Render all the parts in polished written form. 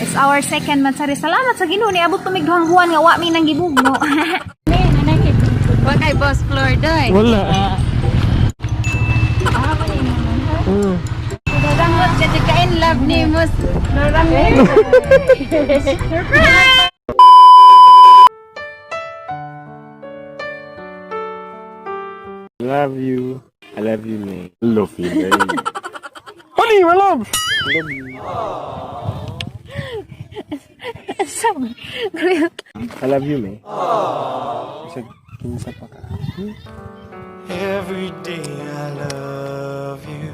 It's our second mansari. Salamat sa Ginoo ni abot tumig duhang buwan nga wa mi nang gibugno. Wa kay Boss Flor doy. Wala. Rangot ka ka in love ni Mus. Love you. I love you, man. Love you, baby. Honey, my love. Love you. I love you, man. Sa kinsa pa ka. Every day I love you.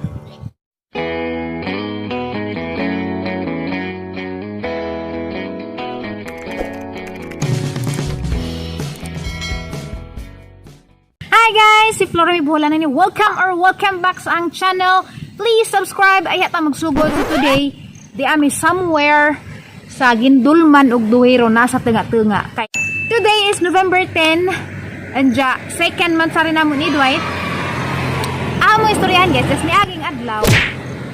Hi guys! Si Flora Mibuhola na ni. Welcome back sa ang channel. Please subscribe. Ay ta magsugod ko today. Di ami somewhere sa Gindulman ug Duhero nasa tunga-tunga. Today is November 10. Anja, second month sa rin namon ni Dwight. Amo istoryahan guys, just niaging adlaw.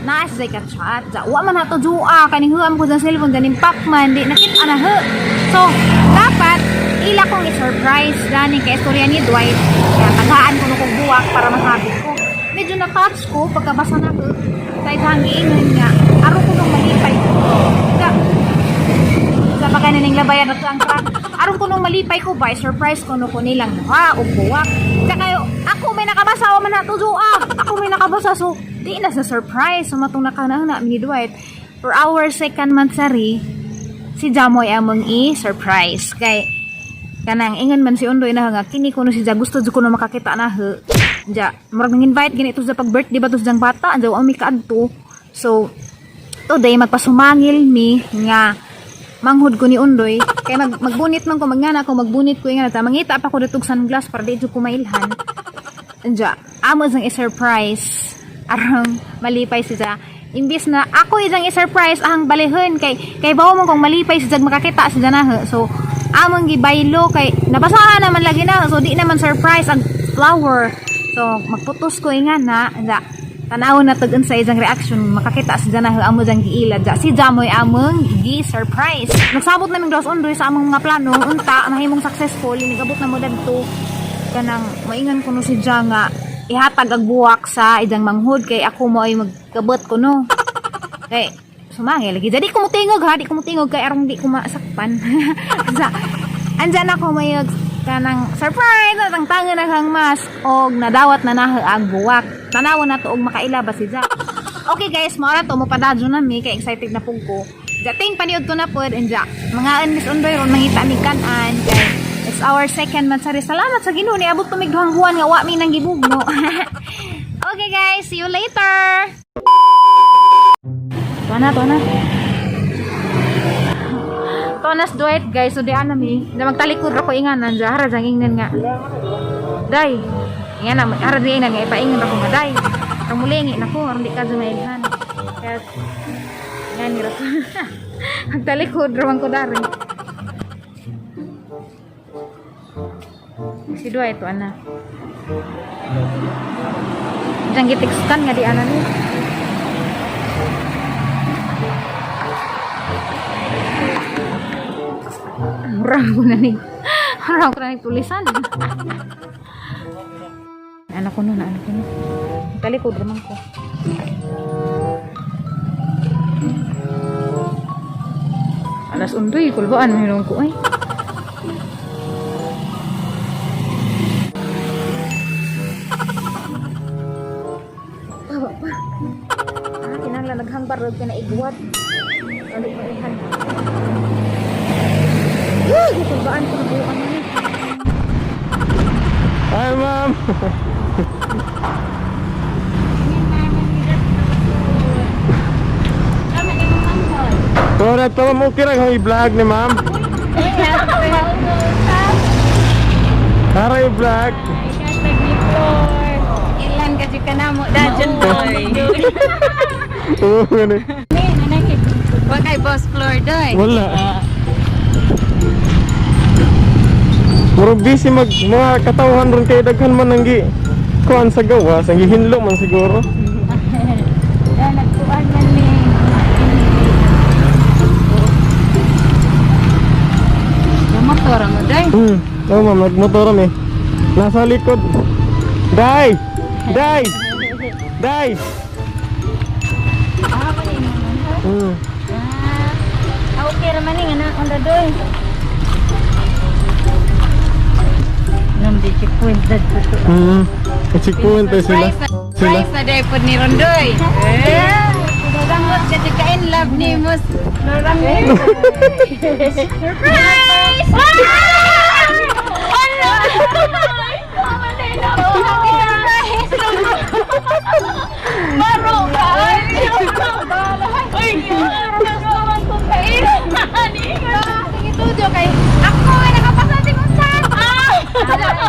Naas sa ka-chat. Wa man nato jua kaning huam ko sa cellphone ganing Pacman di nakita na he. So, dapat ila kong i-surprise dani kay istorya ni Dwight. Kaya tagaan ko nung buwak para masabi ko. Medyo na-touch ko pagkabasa na ko. Sa isang giingan nga, aro ko nung malipay ko. Sa pagka naning labayan na ito ang crack. Aro ko nung malipay ko ba, surprise ko nung ko nilang mukha o buwak. Kaya ako may nakabasa o man nato ako may nakabasa so di na sa surprise. So matong nakanahana ni Dwight. For our second monthsary, si Jamoy among i-surprise. Kay kanang ingon man si Undoy na nga kini kuno si Ja gusto jud ko na makakita na he. Ja, murag nang invite gini ito sa pag-birthday ba to sa bata, anjaw ang mi kaadto. So today magpasumangil mi nga manghud ko ni Undoy kay magbunit man ko magngana ko magbunit ko ingan ta mangita pa ko ditog sunglass para di jud ko mailhan. Anja, amo sang i-surprise arang malipay si Ja. Imbis na ako isang i-surprise ang balihon kay bawo mo kung malipay si Jag makakita si Ja na he. So among gibaylo kay nabasahan naman lagi na so di naman surprise ang flower. So magputos ko ingan na tanawon na tugon sa isang reaction makakita si Jana amo jang giilad si Jamoy among gi-surprise. Nagsabot naming dos Undoy sa among mga plano unta mahimong successful nigabot na mo dadto kanang moingan kuno si Ja nga ihatag ang buwak sa idang manghud kay ako mo ay magkabot kuno. Kay sumangil lagi. Jadi ko mutingog ha, di ko mutingog kay arong di ko masakpan. Andyan ako may kanang surprise natang tangan na kang mas og nadawat na nahe ang buwak. Tanawon na to og makailabas si Ja. Okay guys, mora to mo padadyo na mi kay excited na pug ko. Dating paniud ko na pod and Ja. Mga Miss Undoy ron mangita mi kan-an kay it's our second mansari. Salamat sa Ginoo ni abot tumig duhang buwan nga wa mi nang gibugno. Okay guys, see you later. Tonas Dwight guys, so di anami na magtalikod ako inganan ja hara jang ingnan nga. Day. Yan na hara di ingnan nga ipaingon ako nga day. Kamulingi nako aron di ka jumailhan. Kaya yan ni ra. Magtalikod ra man ko dari. Si Dwight to ana. Jang gitekstan nga di ana ni. Murang ko na ni tulisan. Anak ko na. Talikod naman ko. Alas Undoy, kulbaan mayroon ko ay. Baba pa. Kinangla naghangbar ka na iguwat. Ano ko ihan. Kulbaan ko na buwan na ni. Hi, ma'am. Tora to mo kira ng i-vlog ni ma'am. Para i-vlog. Ilan kasi ka na mo dajon boy. Oo, gani. Wa kay Boss Flor doy. Wala. Muro busy mga katawhan ron kay daghan man nang gi kuan sa gawas, ang gihinlo man siguro. Nagkuan man ni. Oo ma'am, nagmotor kami. Nasa likod. Day! Day! Day! Okay raman ni anak onda doy. Nam di checkpoint dad to. Checkpoint tayo sila. Surprise na day pod ni Rondoy. Rangot ka ka in love ni Mus. Rangot. Surprise! Maro ka! Ay, naman kong kailan. Itudo kay ako ay nakapasating usan.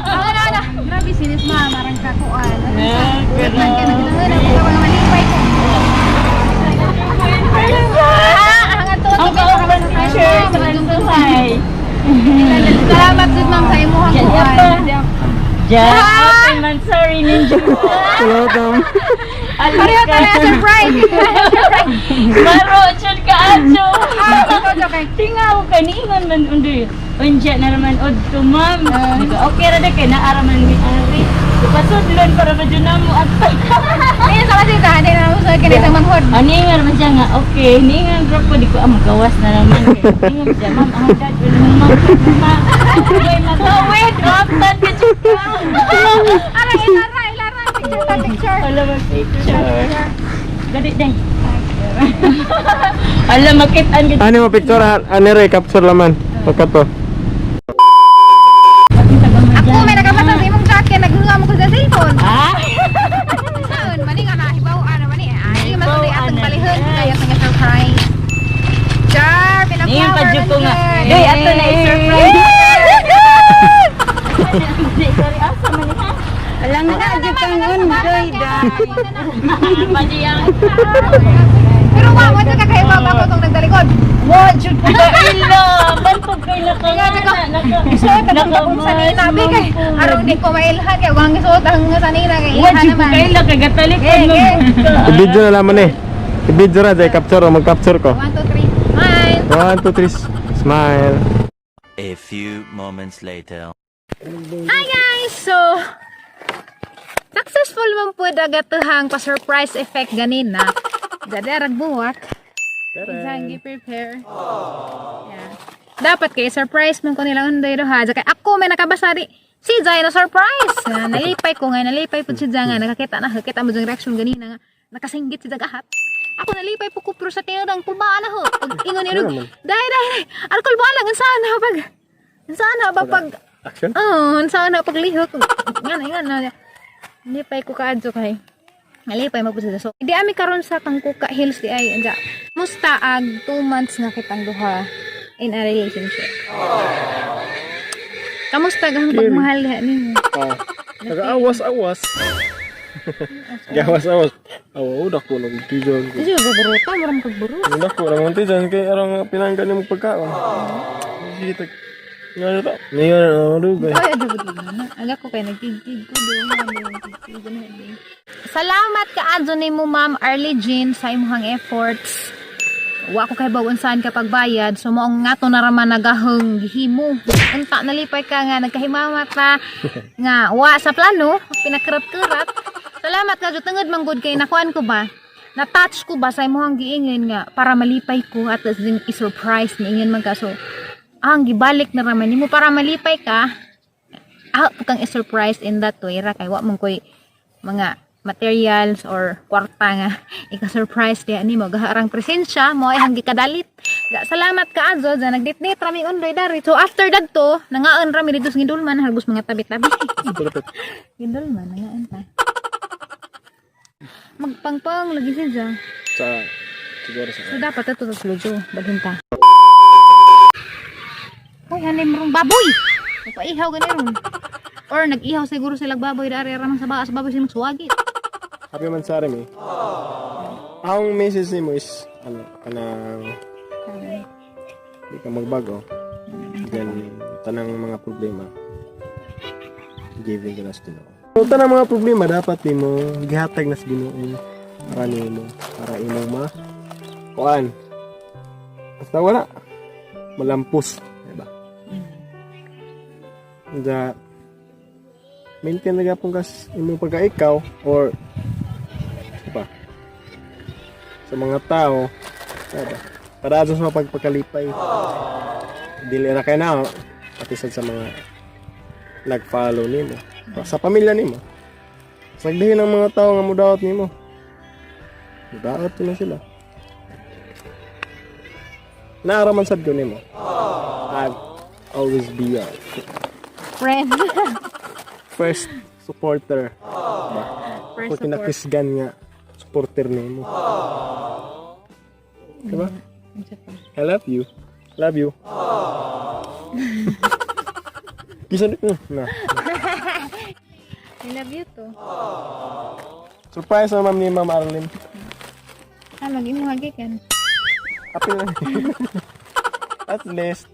Ala. Grabe sinis marang kakuan. Good man ka naglangan ako ka malipay ko. Hangat to ka picture sa susay. Salamat gud ma'am sa imong kuan. Ja, man sorry ninja. Hello, Tom. Pareho tayo surprise. Maro chud ka ajo. Tingaw kaningon man undoy. Unja na naman od to ma'am. Okay ra kay naaraman mi ari. Pasudlon para ba jud namo at. Ayun sa kasi ta, hindi na ako sa kanita manghod. Aningan man siya nga okay, ningan ra po di ko magawas na naman kay. Ningan siya ma'am ang dad mo ma'am. Ay matawid, raptan ka chika. Ara ilara, picture. Alam mo picture. Gadi day. Alam makitaan ka. Ano mo picture? Ano re? Capture laman. Pagkato. Ako may nakapasa sa imong jacket, naghunga mo ko sa cellphone. Ah? Saan? Mani nga na, hibaw, ano mani. Ay, masuloy atong balihon. Kaya nga surprise. Char, Ningan pinag-flower pa jud ko nga. na Day ato na i-surprise. Sorry asa man ha. Alang na jud kang undoy da. Madiyang. Pero wa mo sa kakaiba ba ko tong nagdalikod. Wa jud ko ka ila. Bantog kay naka. Suot ang tapon sa nina be kay aron di ko mailhan kay wang suot ang sa nina kay Wa ilhan jud ko naman. kay ila kay gatalikod mo. I-video na laman eh. I-video na dahil capture o mag-capture ko. 1 2 3. Smile. 1, 2, 3. Smile. A few moments later. Hi guys. So successful man po dagatuhang pa-surprise effect ganina. Dadarag buwak. Isang prepare. Yeah. Dapat kay surprise man ko nilang unday do ha. Kay ako may nakabasa di. Si Jai na surprise. Nalipay ko nga, nalipay po si Jai nga. Nakakita mo yung reaction ganina nga. Nakasinggit si Jagahat. Ako nalipay po ko pero sa tinadang kulbaan na ho. Pag ingon ni Rug. Dahil. Alcohol ba lang. Saan na ba pag. Action? Oo, saan na paglihok. Nga. Nalipay ko kaadyo kay. Nalipay mo po siya. So, hindi ami karon sa Tangkuka Hills di ay. Anja. Musta ag 2 months nga kitang duha in a relationship. Kamusta gang pagmahal ninyo? Nag-awas-awas. Gawas-awas. Udah ko nag-tijan ko. Kasi baburuta, maram kagburus. Udah ko nag-tijan kay arang pinanggan ni mo pagkaon. Sige nga na to. Ngayon na dugay. Ay, adabot na. Aga ko kay nagtigtig ko doon. Salamat ka adto nimo Ma'am Arlie Jean sa imong efforts. Wa ko kay bawon saan ka pagbayad, so moong nga to naraman nagahong gihimo. Unta nalipay ka nga nagkahimamat ta nga wa sa plano, pinakrat-krat. Salamat ka jud tungod manggod kay nakuan ko ba? Na-touch ko ba sa imong giingin nga para malipay ko at ding i-surprise ni ingin man ka so. Ang gibalik na raman nimo para malipay ka. Kang i-surprise in that way ra kay wa mong koy mga materials or kwarta nga ika-surprise kaya nimo gaharang presensya mo ay hanggi kadalit. Salamat ka adto sa nagdit-dit rami undoy dari. So after dagto nangaon rami dito sa Gindulman hagos mga tabi-tabi. Gindulman nangaon pa. Magpangpang lagi siya. Siguro sa So dapat ito sa slojo dalhin ta. Hoy hanay mo baboy. Nagpaihaw gani ron. Or nag-ihaw siguro sila baboy dari ramang sa baboy sila suwagit. Happy man sa amin. Ang message nimo is ano kanang di ka magbago. Then tanang mga problema giving ka na sa Ginoo. So tanang mga problema dapat nimo gihatag na sa Ginoo para nimo para imo ma kuan. Basta wala malampos, diba? da maintain na gapon kas imong pagka-ikaw or ba sa mga tao ba para sa mga pagpakalipay dili ra kay na pati sad sa mga nag-follow nimo sa pamilya nimo sagdihin ng mga tao nga mudawat nimo mudawat na sila naaraman sad ko nimo I'll always be your Friend. first supporter First kung kinakisgan nga supporter nimo diba? I love you Kisa na I love you too. surprise naman ni Ma'am Arlene Lagi mo hagikan. apil na at least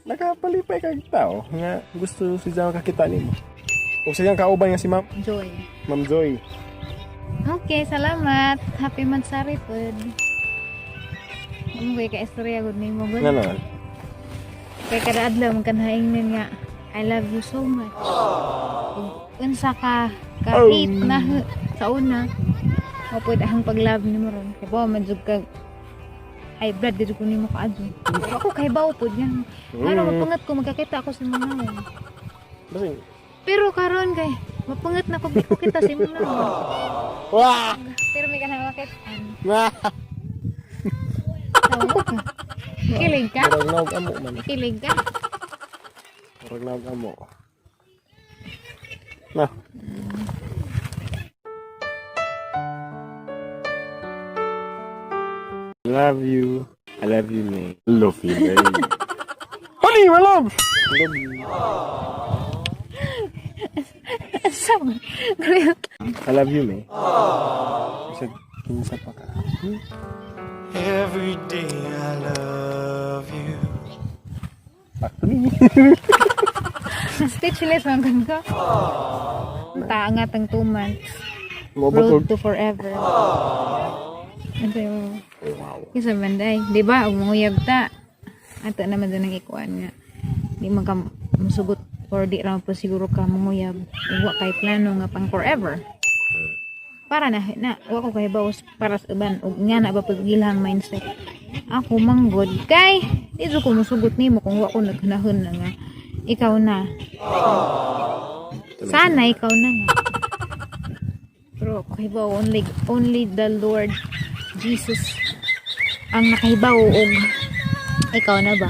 nakapalipay kag tao nga gusto siya makakita nimo o siyang kauban nga si Joy. Ma'am Joy. Okay, salamat. Happy Mansari pod. Umuwi ka istorya gud nimo gud. Nga naman. Kay kada adlaw man kanhaingnan nga I love you so much. Ug unsa ka kahit na sa una mapud ang paglove nimo ron. Kay ba man jud kag ay brad dito ko nimo kaadto. Ako kay bawo pod yan. Ano mapangat ko magkakita ako sa mga naon. Basi. Pero karon kay mapangat na ko ko kita sa mga naon. Wah! Pero may kanang makitaan. Wah! Tawa ka. Kilig ka? Murag naog amo man. Kilig ka? Murag naog amo. Na. Love you. I love you, May. Love you, May. Honey, my love! Love you. Sama. I love you, May. Kasi kinsa pa ka. Every day I love you. Back to me. Speechless man kan ka. Taangat ang 2 months. Mabutog. Road to forever. Ito yung isa banday. Diba? Ang manguyab ta. Ato naman doon ang ikuan nga. Di man ka masugot or di raw po siguro ka manguyab. Uwa kay plano nga pang forever. Para na wa ko kay bawas para sa uban ug nga na ba pagilhang mindset. Ako manggod kay di ko musugot nimo kung wa ko naghanahon na nga ikaw na. Sana ikaw na nga. Pero kahibaw only the Lord Jesus ang nakahibaw og ikaw na ba.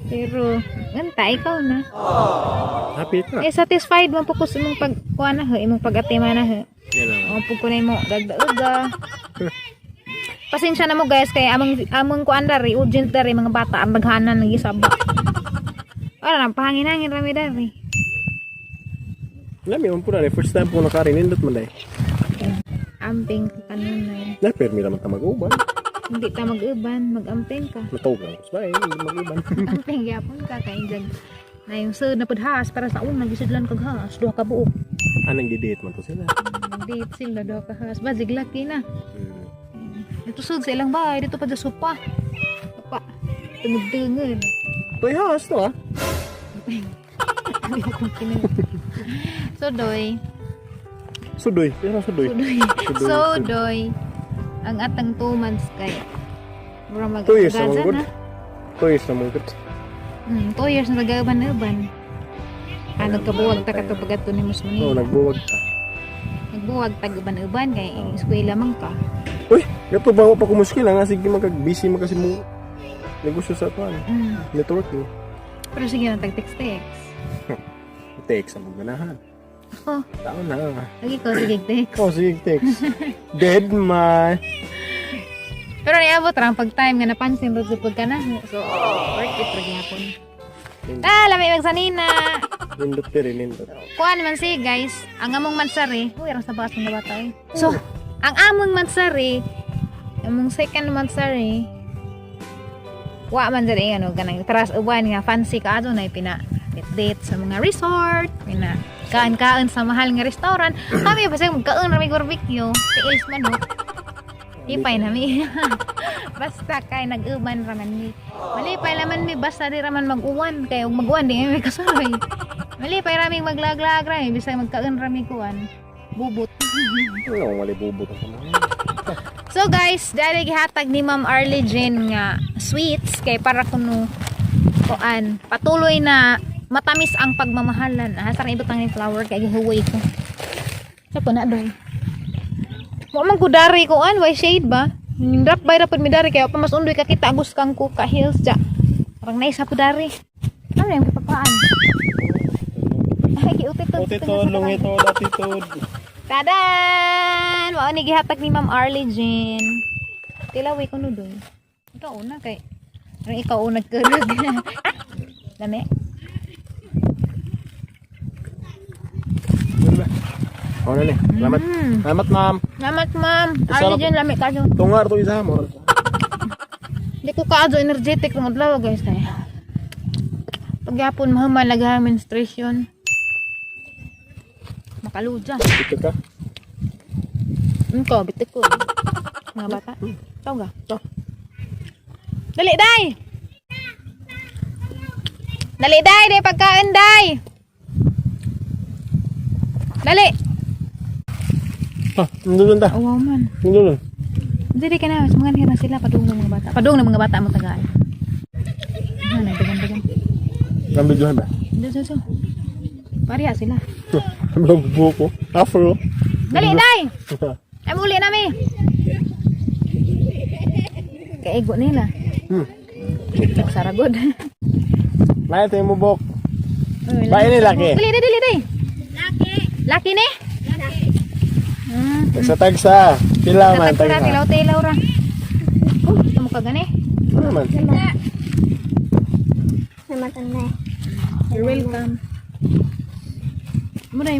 Pero ganta ikaw na. Happy ka. Satisfied man po ko sa imong pagkuha na imong pag-atima na Yan lang. o pagkunay mo dagda-uga. Pasensya na mo guys kay among kuan dari urgent dari mga bata ang baghanan ng isaba. Wala nang pahangin-hangin rami dari. Alam mo po na first time po nakarin indot man dai. Amping ka kanunay. Na permi naman ta mag-uban. Hindi ta mag-uban, mag-amping ka. Natawag lang. Bye, hindi mag-uban. Amping yapon ka kay dyan. Na yung sud na pudhas para sa una gisidlan kag has duha ka buok. Anong gi-date man to sila? Date sila duha ka has. Bazig laki na. Dito sud sa ilang bahay dito pa sa sopa. Papa. Tungod-tungod. Toy house to ah. Sodoy. Sudoy. Pero sudoy. Sodoy. Ang atang 2 months kay. Mura Toy is mag-agaza naman good. na. Toy is naman good. 2 years na tagaban-uban. Nagkabuwag ta kato pagato ni Mus Oo, Manila. nagbuwag ka. Nagbuwag tagaban-uban kay eskwela man ka. Uy, gato ba pa kumuskila nga sige magkag-busy man kasi mo negosyo sa tuwan. Networking. Pero sige na tag-text-text. Text ang ganahan. Ako, Tao na. lagi ko sige text. Oh, sige, text. Dead man. Pero niabot ra pag time nga napansin ro jud ka na. So, worth it ra gyapon. Lami magsanina. Nindot tiri, nindot. Kuan man si guys, ang among mansari, uy ra sa bakas ng bata eh. So, ang among mansari, among second mansari, wa man diri ano ganang taras uban nga fancy ka adto na pina-date sa mga resort, pina kain-kain sa mahal nga restaurant. Kami ba sa magkaon ra may barbecue, tiils manok. Lipay na mi. Basta kay nag-uban raman mi. Malipay naman mi basta di raman mag-uwan kay ug mag-uwan di mi kasuroy. Malipay raming maglag-lag ra bisag magkaon rami kuan. Bubot. Ano, malibubot ang kamay. So guys, dali gihatag ni Ma'am Arlie Jane nga sweets kay para kuno kuan patuloy na matamis ang pagmamahalan. Sarang ibutang ni flower kay gihuway ko. Sa po na doy. Mo man ko dari ko an, why shade ba? Drop by rapod mi dari kaya pa mas undoy ka kita agus kang ko ka heels ja. Parang nice po dari. Ano yung kapapaan? Ay, kiutitod. Utitod, lungitod, atitod. Tadan! Mao ni gihatag ni Ma'am Arlie Jane. Tilaway ko no doy. Ikaw una kay. Parang ikaw una nagkurog. Dami. Oh, na ni. Salamat. Salamat, ma'am. Salamat Ma'am. Sarap. Arlie Jane lami ka dyan. Tungar to isa mo. Hindi ko kaadyo energetic ng adlaw guys kay. Pagyapon mahuman lagahan menstruation. Makaluja. Ito ka. Ko, bitik ko. Mga bata. Tau ga? Dali, day! Dali, day! Day, pagkain, day! Dali! Nandun ta. Oh, wow man. Nandun. Hindi ka na. Mga na sila. Padung ng mga bata. Padung ng mga bata mo tagaan. Ano, dagan-dagan. Ang videohan ba? So. Pariya sila. Ang buko. Afro. Dali, day! Ay, muli na, mi! Kaigo nila. Nagsaragod. Lahat yung mubok. Bae ni laki. Dali. Laki ni? Tagsa. Pila man. Tagsa, tilaw ra. Oh, ito mo ka gani? Ano man? You're welcome. Muday.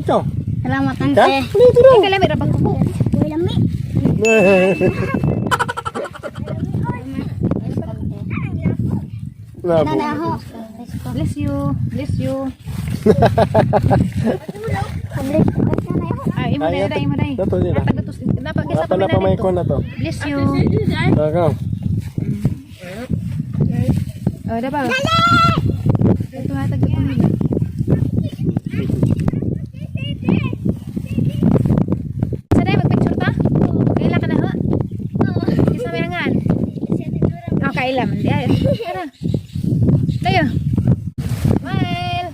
Ikaw. Salamat Ka? ante. Dito daw. Ay, kalamit ra pang kubo. Lami. Nabo. Nanaho. Bless you. Ay, imo day. Dato nila. Dapat kisa pa Napala pa may dito. kon na to. Bless you. Ikaw. Oh, dapat. Ito hatag ko nila. Saday magpicture ta? Kaila ka na ha? Isa may nangan. Oh, kaila man. Tara. Tayo. Smile.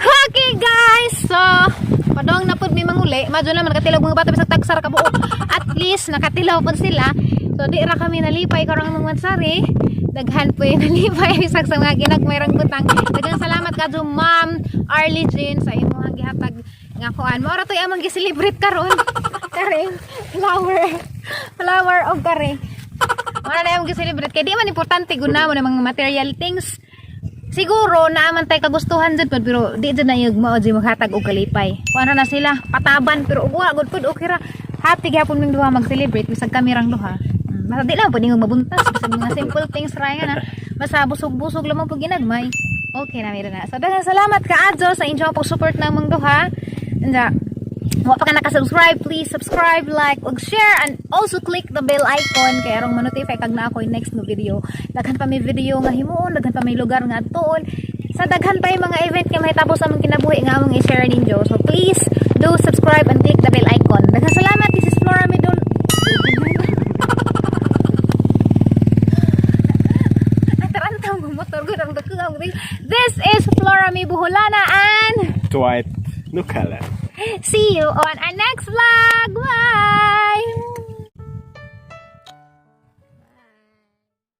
Okay guys, so padong na pud mi manguli, madyo na man nakatilaw mga bata bisag tagsar ka buok. At least nakatilaw pud sila. So di ra kami nalipay karong mga mansari. Daghan po yung nalipay bisag sa mga ginagmayrang butang. Daghang salamat kadto Ma'am Arlie Jane sa imong gihatag nga kuan. Mao ra to among gi-celebrate karon. Kare flower og kare. Mao na among gi-celebrate kay di man importante guna mo na mga material things. Siguro naaman tay kagustuhan jud pod pero di jud na yung mao jud maghatag og kalipay. Kuan na sila pataban pero ug wa gud pod okay ra. Happy gyapon ming duha mag-celebrate bisag kami rang duha. Basta di lang pwede mabuntas bisag mga simple things ra nga na. Basta busog-busog lamang pag ginagmay. Okay na meron na. So daghang salamat kaadto sa inyo pag support namong duha. Anda mo pa ka naka-subscribe, please subscribe, like, ug share, and also click the bell icon kay arong ma-notify kag na ako yung next no video. Daghan pa may video nga himuon, daghan pa may lugar nga atuon. Sa daghan pa yung mga event nga mahitabo sa among kinabuhi nga among i-share ninyo. So please do subscribe and click the bell icon. Daghang salamat. This is Flora Midon. Atarantang motor gud ang dakugang. This is Flora Mi Buholana and Dwight Nukala. see you on our next vlog.